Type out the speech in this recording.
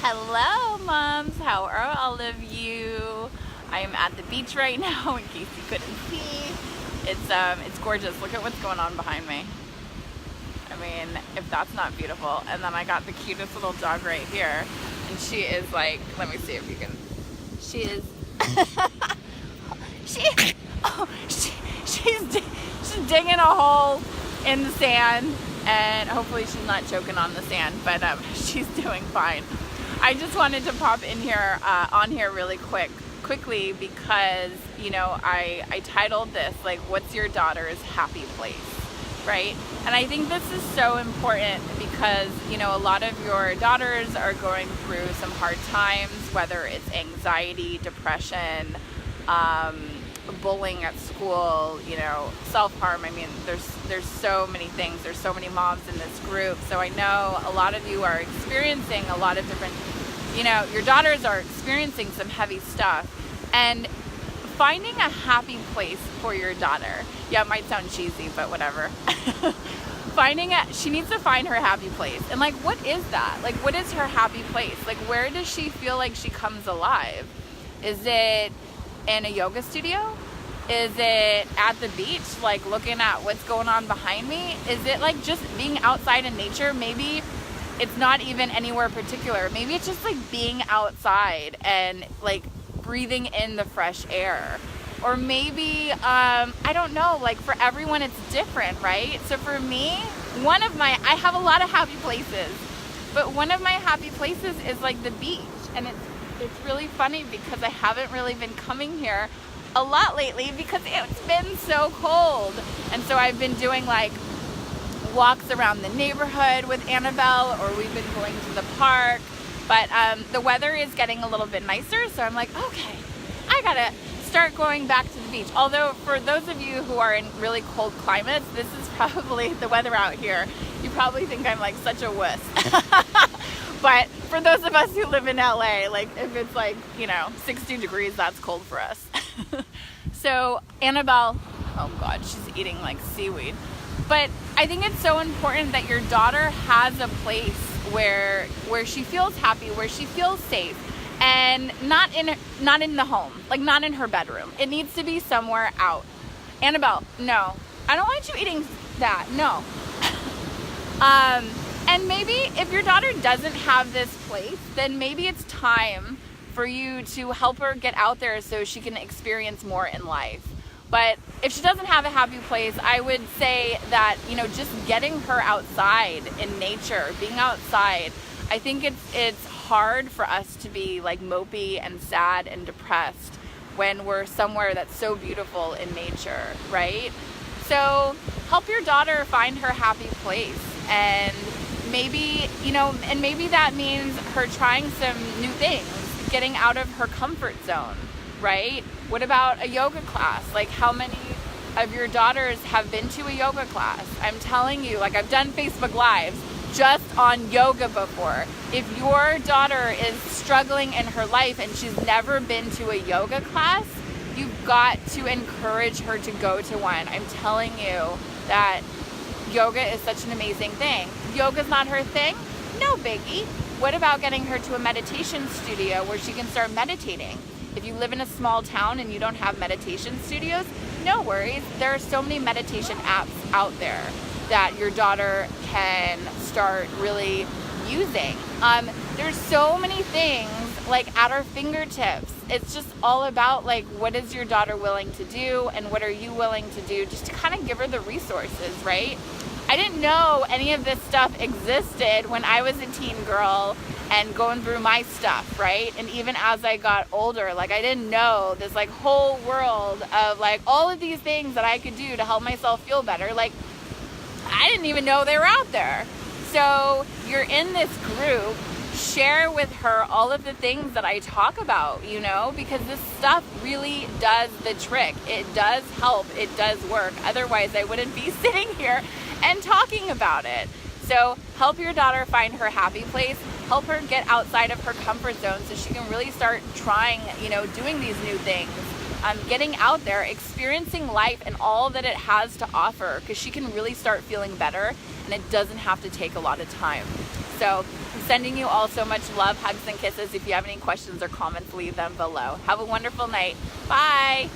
Hello moms, how are all of you? I am at the beach right now in case you couldn't see. It's gorgeous. Look at what's going on behind me. I mean, if that's not beautiful. And then I got the cutest little dog right here, and she is like, let me see if you can. She is she's digging a hole in the sand, and hopefully she's not choking on the sand, but she's doing fine. I just wanted to pop in here on here really quickly because, you know, I titled this like, what's your daughter's happy place, right? And I think this is so important because, you know, a lot of your daughters are going through some hard times, whether it's anxiety, depression, bullying at school, you know, self-harm. I mean, there's so many things. There's so many moms in this group. So I know a lot of you are experiencing a lot of different, you know, your daughters are experiencing some heavy stuff. And finding a happy place for your daughter, yeah, it might sound cheesy, but whatever. She needs to find her happy place. And like, what is that? Like, what is her happy place? Like, where does she feel like she comes alive? Is it in a yoga studio? Is it at the beach, like looking at what's going on behind me? Is it like just being outside in nature? Maybe it's not even anywhere particular. Maybe it's just like being outside and like breathing in the fresh air. Or maybe, I don't know, like for everyone it's different, right? So for me, I have a lot of happy places, but one of my happy places is like the beach. And it's really funny because I haven't really been coming here a lot lately because it's been so cold. And so I've been doing like walks around the neighborhood with Annabelle, or we've been going to the park. But the weather is getting a little bit nicer, so I'm like, okay, I gotta start going back to the beach. Although for those of you who are in really cold climates, this is probably the weather out here. You probably think I'm like such a wuss. But for those of us who live in LA, like if it's like, you know, 60 degrees, that's cold for us. So Annabelle, oh God, she's eating like seaweed. But I think it's so important that your daughter has a place where she feels happy, where she feels safe, and not in the home, like not in her bedroom. It needs to be somewhere out. Annabelle, no, I don't want you eating that. No. And maybe if your daughter doesn't have this place, then maybe it's time for you to help her get out there so she can experience more in life. But if she doesn't have a happy place, I would say that, you know, just getting her outside in nature, being outside, I think it's hard for us to be like mopey and sad and depressed when we're somewhere that's so beautiful in nature, right? So help your daughter find her happy place, and maybe, you know, and maybe that means her trying some new things, getting out of her comfort zone, right? What about a yoga class? Like, how many of your daughters have been to a yoga class? I'm telling you, like, I've done Facebook Lives just on yoga before. If your daughter is struggling in her life and she's never been to a yoga class, you've got to encourage her to go to one. I'm telling you that yoga is such an amazing thing. Yoga's not her thing? No biggie. What about getting her to a meditation studio where she can start meditating? If you live in a small town and you don't have meditation studios, no worries. There are so many meditation apps out there that your daughter can start really using. There's so many things like at our fingertips. It's just all about like, what is your daughter willing to do and what are you willing to do, just to kind of give her the resources, right? I didn't know any of this stuff existed when I was a teen girl and going through my stuff, right? And even as I got older, like I didn't know this like whole world of like all of these things that I could do to help myself feel better. Like I didn't even know they were out there. So you're in this group, share with her all of the things that I talk about, you know, because this stuff really does the trick. It does help. It does work. Otherwise I wouldn't be sitting here and talking about it. So help your daughter find her happy place. Help her get outside of her comfort zone so she can really start trying, you know, doing these new things. Getting out there, experiencing life and all that it has to offer, because she can really start feeling better and it doesn't have to take a lot of time. So Sending you all so much love, hugs, and kisses. If you have any questions or comments, leave them below. Have a wonderful night. Bye.